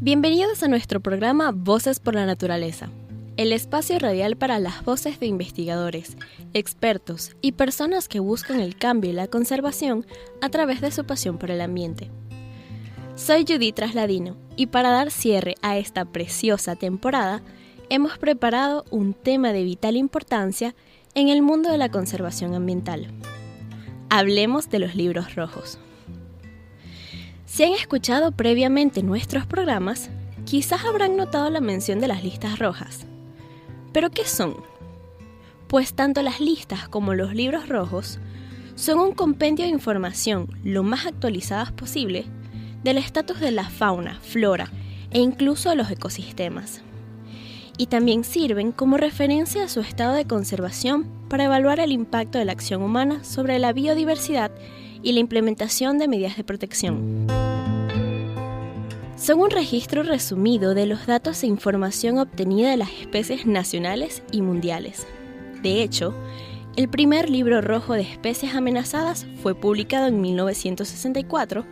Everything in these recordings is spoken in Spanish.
Bienvenidos a nuestro programa Voces por la Naturaleza, el espacio radial para las voces de investigadores, expertos y personas que buscan el cambio y la conservación a través de su pasión por el ambiente. Soy Judith Trasladino y para dar cierre a esta preciosa temporada, hemos preparado un tema de vital importancia en el mundo de la conservación ambiental. Hablemos de los libros rojos. Si han escuchado previamente nuestros programas, quizás habrán notado la mención de las listas rojas. ¿Pero qué son? Pues tanto las listas como los libros rojos son un compendio de información lo más actualizadas posible del estatus de la fauna, flora e incluso de los ecosistemas. Y también sirven como referencia a su estado de conservación para evaluar el impacto de la acción humana sobre la biodiversidad y la implementación de medidas de protección. Son un registro resumido de los datos e información obtenida de las especies nacionales y mundiales. De hecho, el primer libro rojo de especies amenazadas fue publicado en 1964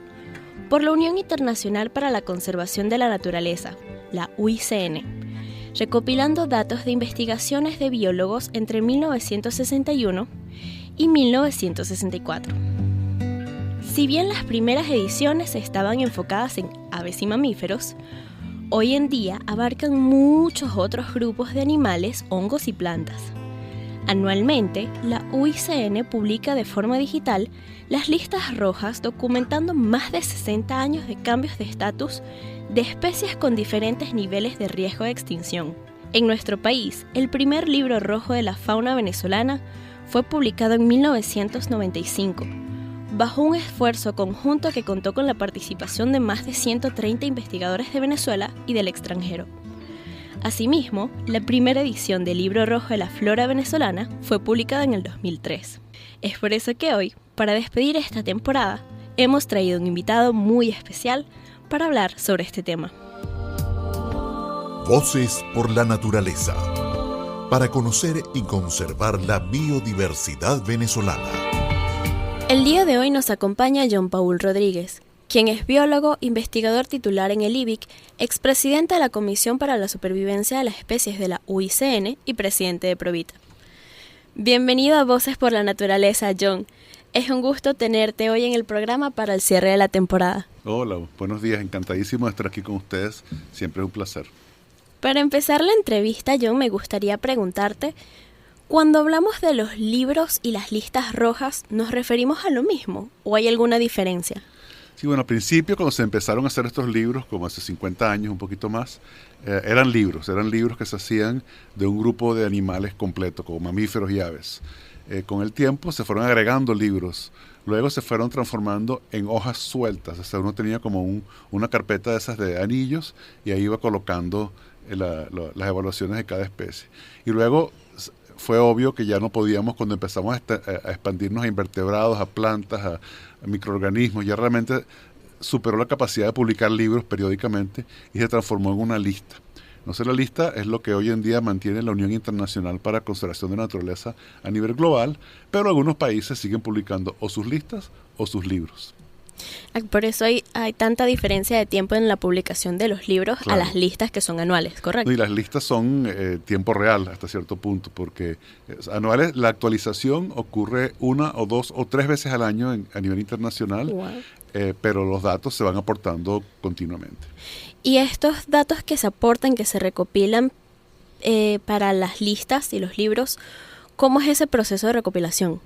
por la Unión Internacional para la Conservación de la Naturaleza, la UICN, recopilando datos de investigaciones de biólogos entre 1961 y 1964. Si bien las primeras ediciones estaban enfocadas en aves y mamíferos, hoy en día abarcan muchos otros grupos de animales, hongos y plantas. Anualmente, la UICN publica de forma digital las listas rojas documentando más de 60 años de cambios de estatus de especies con diferentes niveles de riesgo de extinción. En nuestro país, el primer libro rojo de la fauna venezolana fue publicado en 1995, bajo un esfuerzo conjunto que contó con la participación de más de 130 investigadores de Venezuela y del extranjero. Asimismo, la primera edición del Libro Rojo de la Flora Venezolana fue publicada en el 2003. Es por eso que hoy, para despedir esta temporada, hemos traído un invitado muy especial para hablar sobre este tema. Voces por la Naturaleza, para conocer y conservar la biodiversidad venezolana. El día de hoy nos acompaña John Paul Rodríguez, quien es biólogo, investigador titular en el IBIC, expresidente de la Comisión para la Supervivencia de las Especies de la UICN y presidente de Provita. Bienvenido a Voces por la Naturaleza, John. Es un gusto tenerte hoy en el programa para el cierre de la temporada. Hola, buenos días, encantadísimo de estar aquí con ustedes, siempre es un placer. Para empezar la entrevista, John, me gustaría preguntarte, cuando hablamos de los libros y las listas rojas, ¿nos referimos a lo mismo o hay alguna diferencia? Sí, bueno, al principio cuando se empezaron a hacer estos libros, como hace 50 años, un poquito más, eran libros que se hacían de un grupo de animales completo, como mamíferos y aves. Con el tiempo se fueron agregando libros, luego se fueron transformando en hojas sueltas, o sea, uno tenía como una carpeta de esas de anillos y ahí iba colocando las evaluaciones de cada especie. Y luego fue obvio que ya no podíamos, cuando empezamos a expandirnos a invertebrados, a plantas, a microorganismos, ya realmente superó la capacidad de publicar libros periódicamente y se transformó en una lista. Entonces la lista es lo que hoy en día mantiene la Unión Internacional para la Conservación de la Naturaleza a nivel global, pero algunos países siguen publicando o sus listas o sus libros. Por eso hay tanta diferencia de tiempo en la publicación de los libros, claro, a las listas que son anuales, ¿correcto? Y las listas son tiempo real hasta cierto punto, porque anuales la actualización ocurre 1 o 2 o 3 veces al año a nivel internacional, wow, pero los datos se van aportando continuamente. Y estos datos que se aportan, que se recopilan para las listas y los libros, ¿cómo es ese proceso de recopilación?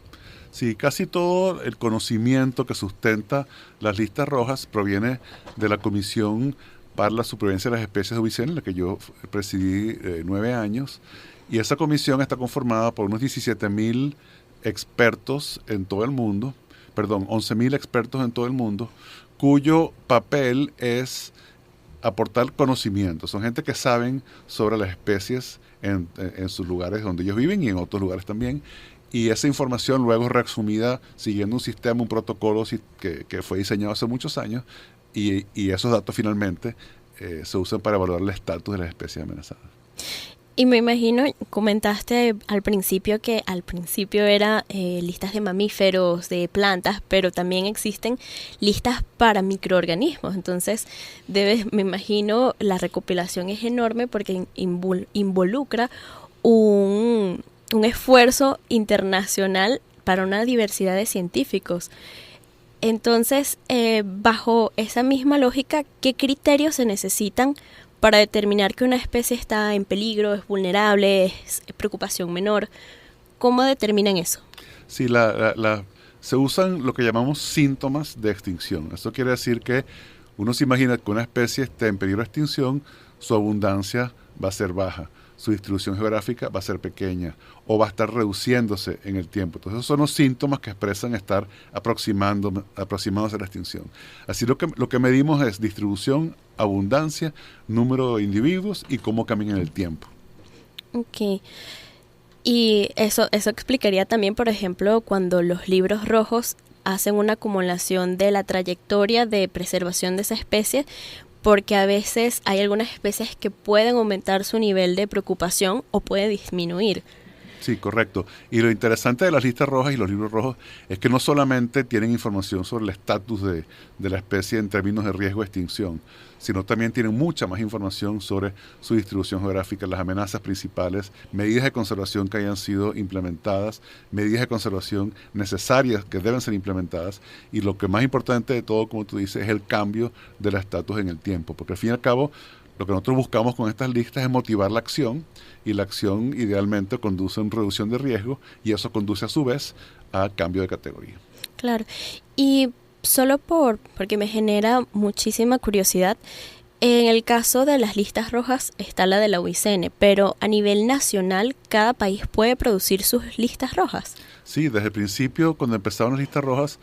Sí, casi todo el conocimiento que sustenta las listas rojas proviene de la Comisión para la Supervivencia de las Especies de UICN, en la que yo presidí 9 años, y esa comisión está conformada por unos 17,000 expertos en todo el mundo, 11,000 expertos en todo el mundo, cuyo papel es aportar conocimiento. Son gente que saben sobre las especies en sus lugares donde ellos viven y en otros lugares también. Y esa información luego es resumida siguiendo un sistema, un protocolo que fue diseñado hace muchos años y esos datos finalmente se usan para evaluar el estatus de las especies amenazadas. Y me imagino, comentaste al principio que al principio era listas de mamíferos, de plantas, pero también existen listas para microorganismos. Entonces, me imagino, la recopilación es enorme porque involucra un esfuerzo internacional para una diversidad de científicos. Entonces, bajo esa misma lógica, ¿qué criterios se necesitan para determinar que una especie está en peligro, es vulnerable, es preocupación menor? ¿Cómo determinan eso? Sí, se usan lo que llamamos síntomas de extinción. Esto quiere decir que uno se imagina que una especie esté en peligro de extinción, su abundancia va a ser baja, su distribución geográfica va a ser pequeña o va a estar reduciéndose en el tiempo. Entonces esos son los síntomas que expresan estar aproximándose a la extinción. Así lo que medimos es distribución, abundancia, número de individuos y cómo cambian en el tiempo. Ok. Y eso explicaría también, por ejemplo, cuando los libros rojos hacen una acumulación de la trayectoria de preservación de esa especie, porque a veces hay algunas especies que pueden aumentar su nivel de preocupación o puede disminuir. Sí, correcto. Y lo interesante de las listas rojas y los libros rojos es que no solamente tienen información sobre el estatus de la especie en términos de riesgo de extinción, sino también tienen mucha más información sobre su distribución geográfica, las amenazas principales, medidas de conservación que hayan sido implementadas, medidas de conservación necesarias que deben ser implementadas, y lo que más importante de todo, como tú dices, es el cambio del estatus en el tiempo, porque al fin y al cabo lo que nosotros buscamos con estas listas es motivar la acción, y la acción idealmente conduce a una reducción de riesgo, y eso conduce a su vez a cambio de categoría. Claro, y solo porque me genera muchísima curiosidad, en el caso de las listas rojas está la de la UICN, pero a nivel nacional cada país puede producir sus listas rojas. Sí, desde el principio, cuando empezaron las listas rojas,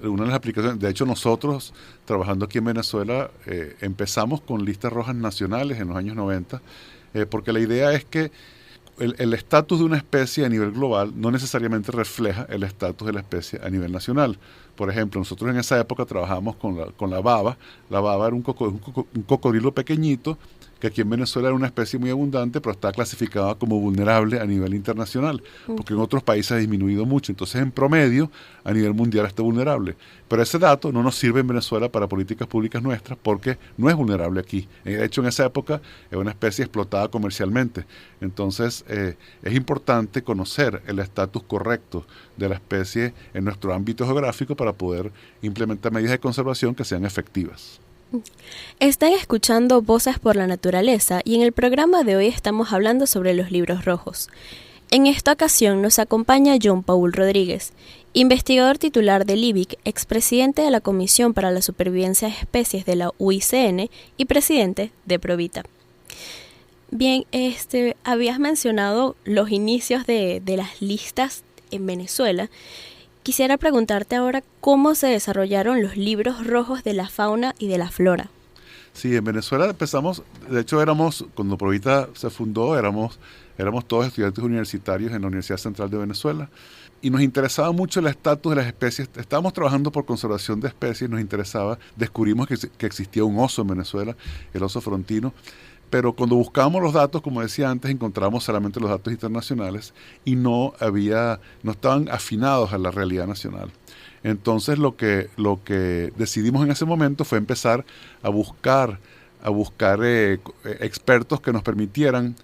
una de las aplicaciones, de hecho nosotros, trabajando aquí en Venezuela, empezamos con listas rojas nacionales en los años 90, porque la idea es que el estatus de una especie a nivel global no necesariamente refleja el estatus de la especie a nivel nacional. Por ejemplo, nosotros en esa época trabajamos con la baba. La baba era un cocodrilo pequeñito que aquí en Venezuela era una especie muy abundante, pero está clasificada como vulnerable a nivel internacional, porque en otros países ha disminuido mucho. Entonces, en promedio, a nivel mundial está vulnerable. Pero ese dato no nos sirve en Venezuela para políticas públicas nuestras, porque no es vulnerable aquí. De hecho, en esa época era una especie explotada comercialmente. Entonces, es importante conocer el estatus correcto de la especie en nuestro ámbito geográfico para poder implementar medidas de conservación que sean efectivas. Están escuchando Voces por la Naturaleza y en el programa de hoy estamos hablando sobre los libros rojos. En esta ocasión nos acompaña John Paul Rodríguez, investigador titular del IBIC, expresidente de la Comisión para la Supervivencia de Especies de la UICN y presidente de Provita. Bien, habías mencionado los inicios de las listas en Venezuela. Quisiera preguntarte ahora cómo se desarrollaron los libros rojos de la fauna y de la flora. Sí, en Venezuela empezamos, de hecho cuando Provita se fundó, éramos todos estudiantes universitarios en la Universidad Central de Venezuela, y nos interesaba mucho el estatus de las especies. Estábamos trabajando por conservación de especies, nos interesaba, descubrimos que existía un oso en Venezuela, el oso frontino, pero cuando buscábamos los datos, como decía antes, encontramos solamente los datos internacionales y no estaban afinados a la realidad nacional. Entonces lo que decidimos en ese momento fue empezar a buscar expertos que nos permitieran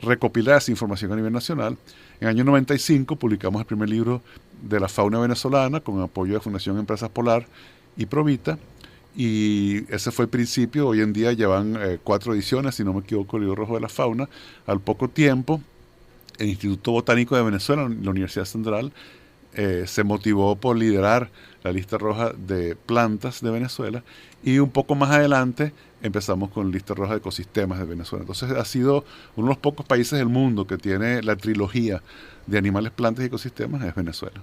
recopilar esa información a nivel nacional. En el año 95 publicamos el primer libro de la fauna venezolana con apoyo de Fundación Empresas Polar y Provita. Y ese fue el principio. Hoy en día llevan 4 ediciones, si no me equivoco, el libro rojo de la fauna. Al poco tiempo, el Instituto Botánico de Venezuela, la Universidad Central, se motivó por liderar la lista roja de plantas de Venezuela, y un poco más adelante empezamos con la lista roja de ecosistemas de Venezuela. Entonces ha sido uno de los pocos países del mundo que tiene la trilogía de animales, plantas y ecosistemas, es Venezuela.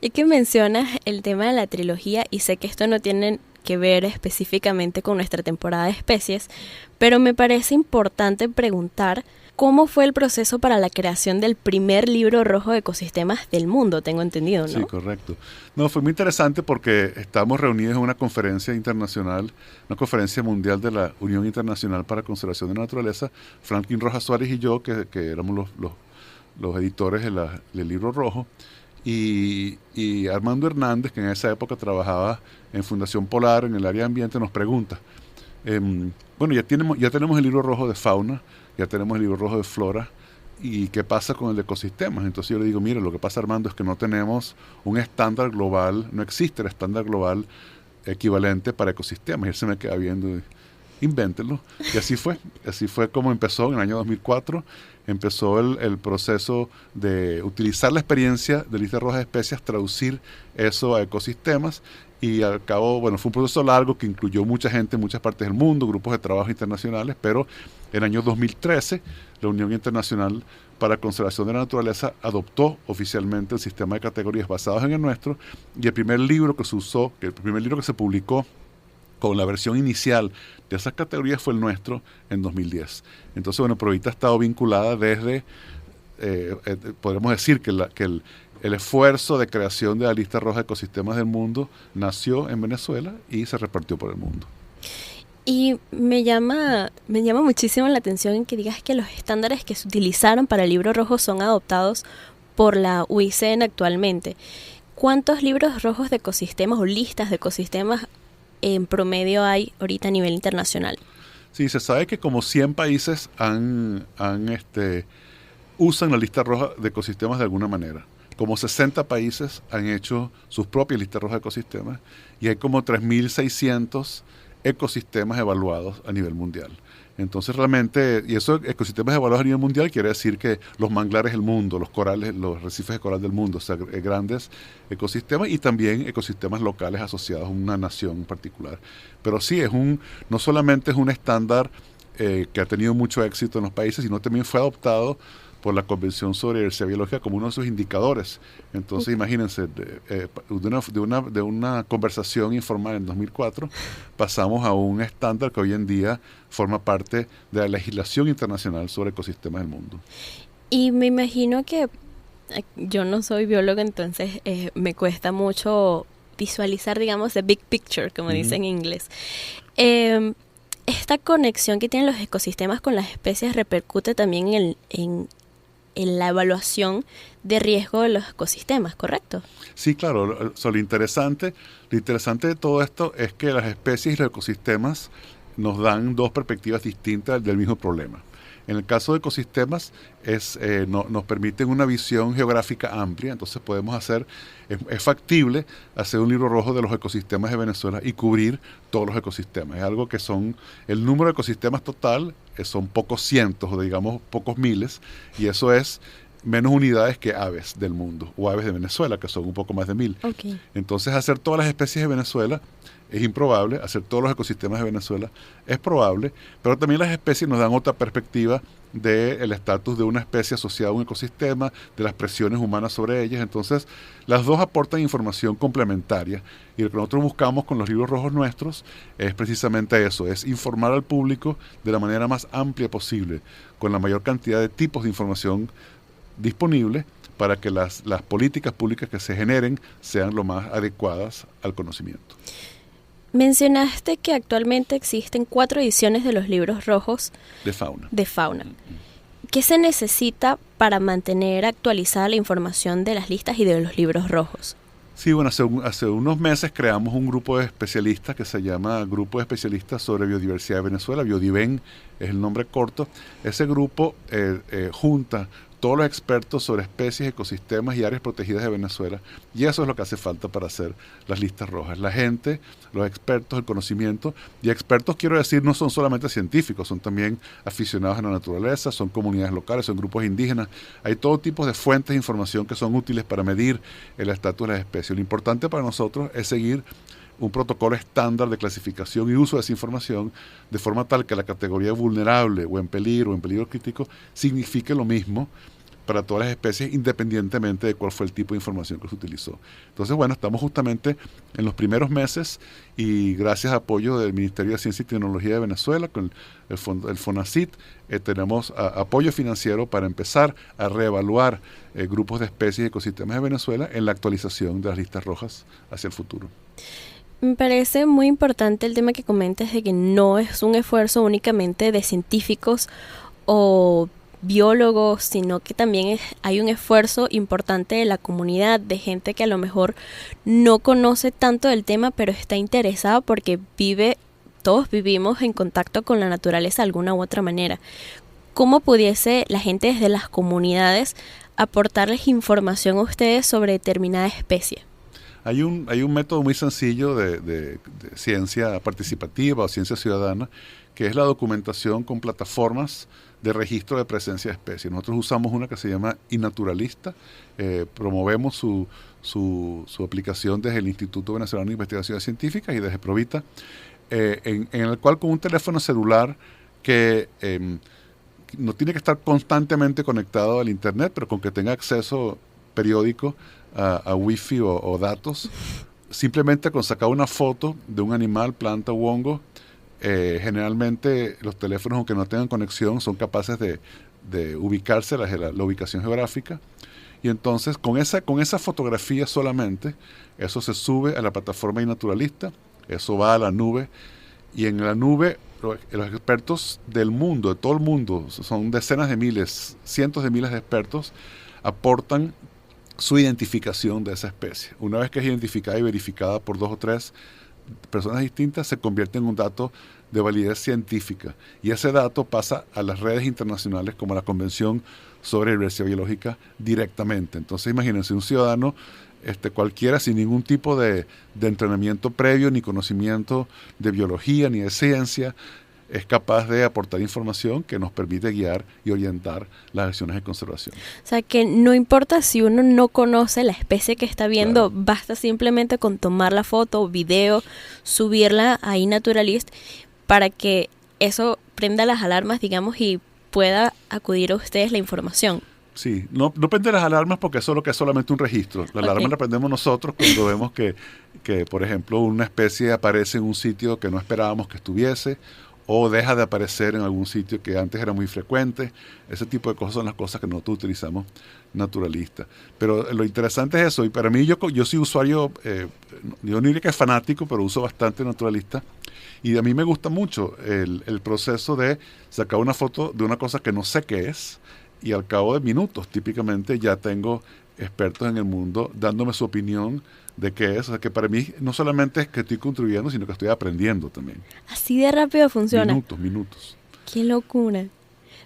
Ya que mencionas el tema de la trilogía, y sé que esto no tiene que ver específicamente con nuestra temporada de especies, pero me parece importante preguntar ¿Cómo fue el proceso para la creación del primer libro rojo de ecosistemas del mundo? Tengo entendido, ¿no? Sí, correcto. No, fue muy interesante porque estábamos reunidos en una conferencia internacional, una conferencia mundial de la Unión Internacional para la Conservación de la Naturaleza, Franklin Rojas Suárez y yo, que éramos los editores del libro rojo, y Armando Hernández, que en esa época trabajaba en Fundación Polar, en el área de ambiente, nos pregunta, bueno, ya tenemos el libro rojo de fauna, ya tenemos el libro rojo de flora, ¿y qué pasa con el de ecosistemas? Entonces yo le digo, mire, lo que pasa, Armando, es que no tenemos un estándar global, no existe el estándar global equivalente para ecosistemas. Y él se me queda viendo, invéntenlo. Y así fue como empezó en el año 2004, empezó el proceso de utilizar la experiencia de lista roja de especies, traducir eso a ecosistemas, y al cabo, bueno, fue un proceso largo que incluyó mucha gente en muchas partes del mundo, grupos de trabajo internacionales, pero en el año 2013 la Unión Internacional para la Conservación de la Naturaleza adoptó oficialmente el sistema de categorías basados en el nuestro, y el primer libro que se usó, el primer libro que se publicó con la versión inicial de esas categorías fue el nuestro en 2010. Entonces, bueno, Provita ha estado vinculada desde, podemos decir que el esfuerzo de creación de la lista roja de ecosistemas del mundo nació en Venezuela y se repartió por el mundo. Y me llama muchísimo la atención que digas que los estándares que se utilizaron para el libro rojo son adoptados por la UICN actualmente. ¿Cuántos libros rojos de ecosistemas o listas de ecosistemas en promedio hay ahorita a nivel internacional? Sí, se sabe que como 100 países usan la lista roja de ecosistemas de alguna manera. Como 60 países han hecho sus propias listas rojas de ecosistemas y hay como 3.600 ecosistemas evaluados a nivel mundial. Entonces realmente, y esos ecosistemas evaluados a nivel mundial quiere decir que los manglares del mundo, los corales, los arrecifes de coral del mundo, o sea, grandes ecosistemas y también ecosistemas locales asociados a una nación en particular. Pero sí, no solamente es un estándar que ha tenido mucho éxito en los países, sino también fue adoptado por la Convención sobre Diversidad Biológica como uno de sus indicadores. Entonces, imagínense, de una conversación informal en 2004, pasamos a un estándar que hoy en día forma parte de la legislación internacional sobre ecosistemas del mundo. Y me imagino que yo no soy biólogo, entonces me cuesta mucho visualizar, digamos, the big picture, como dicen en inglés. Esta conexión que tienen los ecosistemas con las especies repercute también en la evaluación de riesgo de los ecosistemas, ¿correcto? Sí, claro. Lo interesante de todo esto es que las especies y los ecosistemas nos dan dos perspectivas distintas del mismo problema. En el caso de ecosistemas nos permiten una visión geográfica amplia, entonces es factible hacer un libro rojo de los ecosistemas de Venezuela y cubrir todos los ecosistemas. Es algo que el número de ecosistemas total son pocos cientos o digamos pocos miles, y eso es menos unidades que aves del mundo o aves de Venezuela, que son un poco más de 1.000. Okay. Entonces hacer todas las especies de Venezuela es improbable, hacer todos los ecosistemas de Venezuela es probable, pero también las especies nos dan otra perspectiva del estatus de una especie asociada a un ecosistema, de las presiones humanas sobre ellas. Entonces, las dos aportan información complementaria, y lo que nosotros buscamos con los libros rojos nuestros es precisamente eso, es informar al público de la manera más amplia posible, con la mayor cantidad de tipos de información disponible, para que las políticas públicas que se generen sean lo más adecuadas al conocimiento. Mencionaste que actualmente existen 4 ediciones de los libros rojos de fauna. ¿Qué se necesita para mantener actualizada la información de las listas y de los libros rojos? Sí, bueno, hace unos meses creamos un grupo de especialistas que se llama Grupo de Especialistas sobre Biodiversidad de Venezuela, Biodiven es el nombre corto. Ese grupo junta todos los expertos sobre especies, ecosistemas y áreas protegidas de Venezuela, y eso es lo que hace falta para hacer las listas rojas. La gente, los expertos, el conocimiento, y expertos quiero decir no son solamente científicos, son también aficionados a la naturaleza, son comunidades locales, son grupos indígenas, hay todo tipo de fuentes de información que son útiles para medir el estatus de las especies. Lo importante para nosotros es seguir un protocolo estándar de clasificación y uso de esa información de forma tal que la categoría vulnerable o en peligro crítico signifique lo mismo para todas las especies, independientemente de cuál fue el tipo de información que se utilizó. Entonces, bueno, estamos justamente en los primeros meses y gracias al apoyo del Ministerio de Ciencia y Tecnología de Venezuela, con el FONACYT, tenemos apoyo financiero para empezar a reevaluar grupos de especies y ecosistemas de Venezuela en la actualización de las listas rojas hacia el futuro. Me parece muy importante el tema que comentas de que no es un esfuerzo únicamente de científicos o biólogos, sino que también hay un esfuerzo importante de la comunidad, de gente que a lo mejor no conoce tanto del tema, pero está interesada porque todos vivimos en contacto con la naturaleza de alguna u otra manera. ¿Cómo pudiese la gente desde las comunidades aportarles información a ustedes sobre determinada especie? Hay un método muy sencillo de ciencia participativa o ciencia ciudadana, que es la documentación con plataformas de registro de presencia de especies. Nosotros usamos una que se llama iNaturalista, promovemos su aplicación desde el Instituto Venezolano de Investigaciones Científicas y desde Provita, en el cual con un teléfono celular que no tiene que estar constantemente conectado al internet, pero con que tenga acceso periódico a wifi o datos, simplemente con sacar una foto de un animal, planta u hongo. Generalmente los teléfonos, aunque no tengan conexión, son capaces de ubicarse la ubicación geográfica, y entonces con esa fotografía solamente, eso se sube a la plataforma iNaturalista, eso va a la nube, y en la nube los expertos del mundo, de todo el mundo, son decenas de miles, cientos de miles de expertos, aportan su identificación de esa especie. Una vez que es identificada y verificada por 2 o 3 personas distintas, se convierte en un dato de validez científica, y ese dato pasa a las redes internacionales como la Convención sobre Diversidad Biológica directamente. Entonces imagínense, un ciudadano cualquiera, sin ningún tipo de entrenamiento previo, ni conocimiento de biología, ni de ciencia, es capaz de aportar información que nos permite guiar y orientar las acciones de conservación. O sea, que no importa si uno no conoce la especie que está viendo, claro, basta simplemente con tomar la foto o video, subirla a iNaturalist para que eso prenda las alarmas, digamos, y pueda acudir a ustedes la información. Sí, no prende las alarmas porque eso es lo que es solamente un registro. La alarma la prendemos nosotros cuando vemos que, por ejemplo, una especie aparece en un sitio que no esperábamos que estuviese, o deja de aparecer en algún sitio que antes era muy frecuente. Ese tipo de cosas son las cosas que nosotros utilizamos naturalista. Pero lo interesante es eso, y para mí yo soy usuario, yo no diría que es fanático, pero uso bastante naturalista, y a mí me gusta mucho el proceso de sacar una foto de una cosa que no sé qué es, y al cabo de minutos típicamente ya tengo expertos en el mundo dándome su opinión de qué es. O sea, que para mí no solamente es que estoy contribuyendo, sino que estoy aprendiendo también. Así de rápido funciona. Minutos. ¡Qué locura!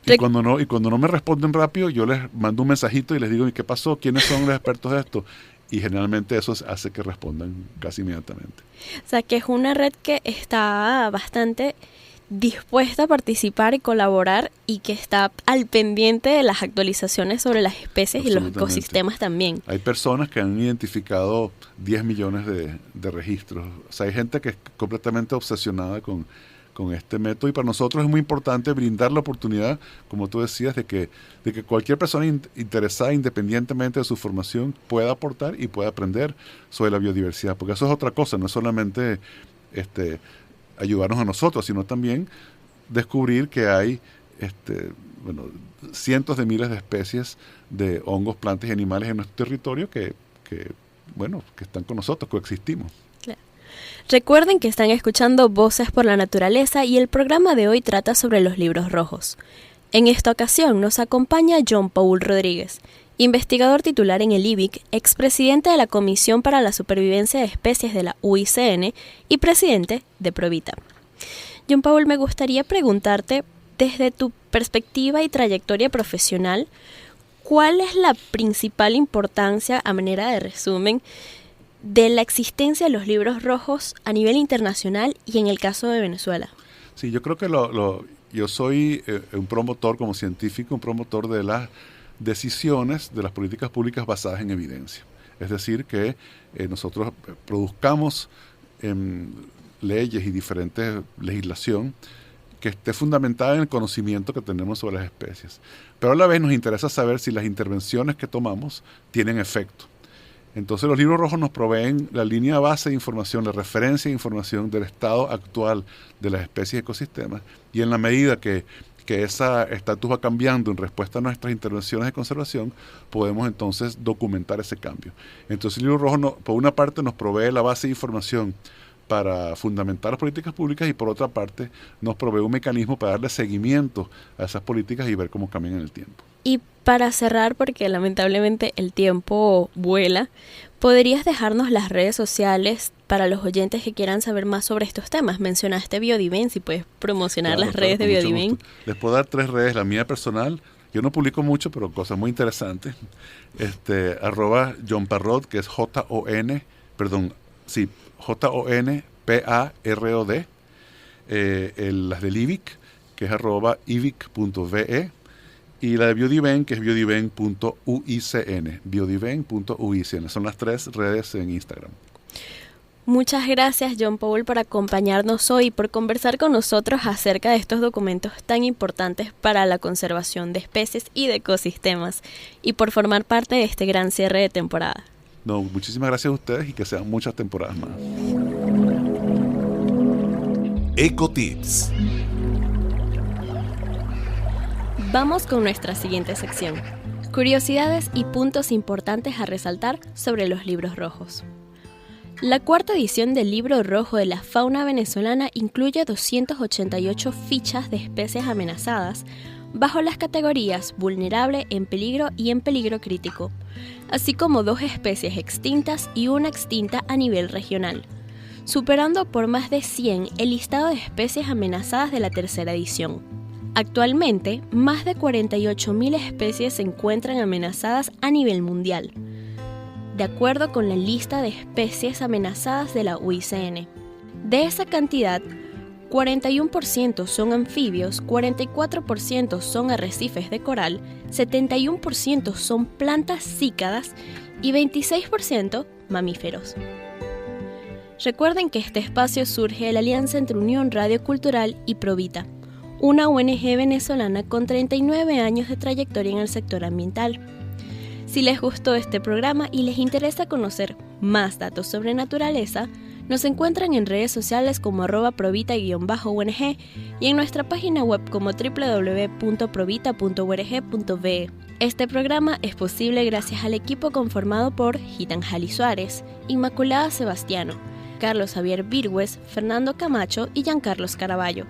Y cuando no me responden rápido, yo les mando un mensajito y les digo, ¿y qué pasó? ¿Quiénes son los expertos de esto? Y generalmente eso hace que respondan casi inmediatamente. O sea, que es una red que está bastante dispuesta a participar y colaborar, y que está al pendiente de las actualizaciones sobre las especies y los ecosistemas también. Hay personas que han identificado 10 millones de registros. O sea, hay gente que es completamente obsesionada con este método, y para nosotros es muy importante brindar la oportunidad, como tú decías, de que cualquier persona interesada, independientemente de su formación, pueda aportar y pueda aprender sobre la biodiversidad, porque eso es otra cosa, no es solamente ayudarnos a nosotros, sino también descubrir que hay cientos de miles de especies de hongos, plantas y animales en nuestro territorio que están con nosotros, coexistimos. Claro. Recuerden que están escuchando Voces por la Naturaleza, y el programa de hoy trata sobre los libros rojos. En esta ocasión nos acompaña John Paul Rodríguez, investigador titular en el IBIC, expresidente de la Comisión para la Supervivencia de Especies de la UICN y presidente de Provita. John Paul, me gustaría preguntarte, desde tu perspectiva y trayectoria profesional, ¿cuál es la principal importancia, a manera de resumen, de la existencia de los libros rojos a nivel internacional y en el caso de Venezuela? Sí, yo creo que yo soy un promotor, como científico, un promotor de las decisiones de las políticas públicas basadas en evidencia. Es decir, que nosotros produzcamos leyes y diferentes legislación que esté fundamentada en el conocimiento que tenemos sobre las especies. Pero a la vez nos interesa saber si las intervenciones que tomamos tienen efecto. Entonces los libros rojos nos proveen la línea base de información, la referencia de información del estado actual de las especies y ecosistemas, y en la medida que ese estatus va cambiando en respuesta a nuestras intervenciones de conservación, podemos entonces documentar ese cambio. Entonces el libro rojo, por una parte, nos provee la base de información para fundamentar las políticas públicas y por otra parte nos provee un mecanismo para darle seguimiento a esas políticas y ver cómo cambian en el tiempo. Y para cerrar, porque lamentablemente el tiempo vuela, ¿podrías dejarnos las redes sociales para los oyentes que quieran saber más sobre estos temas? Mencionaste Biodiven, si puedes promocionar las redes de Biodiven. Les puedo dar 3 redes, la mía personal, yo no publico mucho, pero cosas muy interesantes, @JonParrod, que es JONPAROD, las del IVIC, que es @ivic.ve, y la de Biodiven, que es biodiven.uicn, biodiven.uicn. Son las 3 redes en Instagram. Muchas gracias, John Paul, por acompañarnos hoy y por conversar con nosotros acerca de estos documentos tan importantes para la conservación de especies y de ecosistemas, y por formar parte de este gran cierre de temporada. No, muchísimas gracias a ustedes y que sean muchas temporadas más. Ecotips. Vamos con nuestra siguiente sección. Curiosidades y puntos importantes a resaltar sobre los libros rojos. La 4ª edición del Libro Rojo de la Fauna Venezolana incluye 288 fichas de especies amenazadas bajo las categorías vulnerable, en peligro y en peligro crítico, así como 2 especies extintas y una extinta a nivel regional, superando por más de 100 el listado de especies amenazadas de la 3ª edición. Actualmente, más de 48.000 especies se encuentran amenazadas a nivel mundial, de acuerdo con la lista de especies amenazadas de la UICN. De esa cantidad, 41% son anfibios, 44% son arrecifes de coral, 71% son plantas cícadas y 26% mamíferos. Recuerden que este espacio surge de la alianza entre Unión Radio Cultural y Provita, una ONG venezolana con 39 años de trayectoria en el sector ambiental. Si les gustó este programa y les interesa conocer más datos sobre naturaleza, nos encuentran en redes sociales como @provita_ONG y en nuestra página web como www.provita.org.be. Este programa es posible gracias al equipo conformado por Gitanjali Suárez, Inmaculada Sebastiano, Carlos Javier Virgües, Fernando Camacho y Giancarlos Caraballo.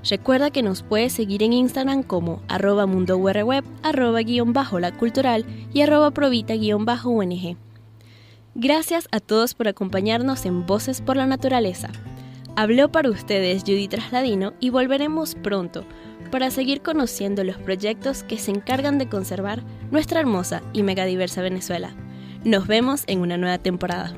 Recuerda que nos puedes seguir en Instagram como @mundourweb, @_lacultural y @provita_ONG. Gracias a todos por acompañarnos en Voces por la Naturaleza. Habló para ustedes Judy Trasladino y volveremos pronto para seguir conociendo los proyectos que se encargan de conservar nuestra hermosa y megadiversa Venezuela. Nos vemos en una nueva temporada.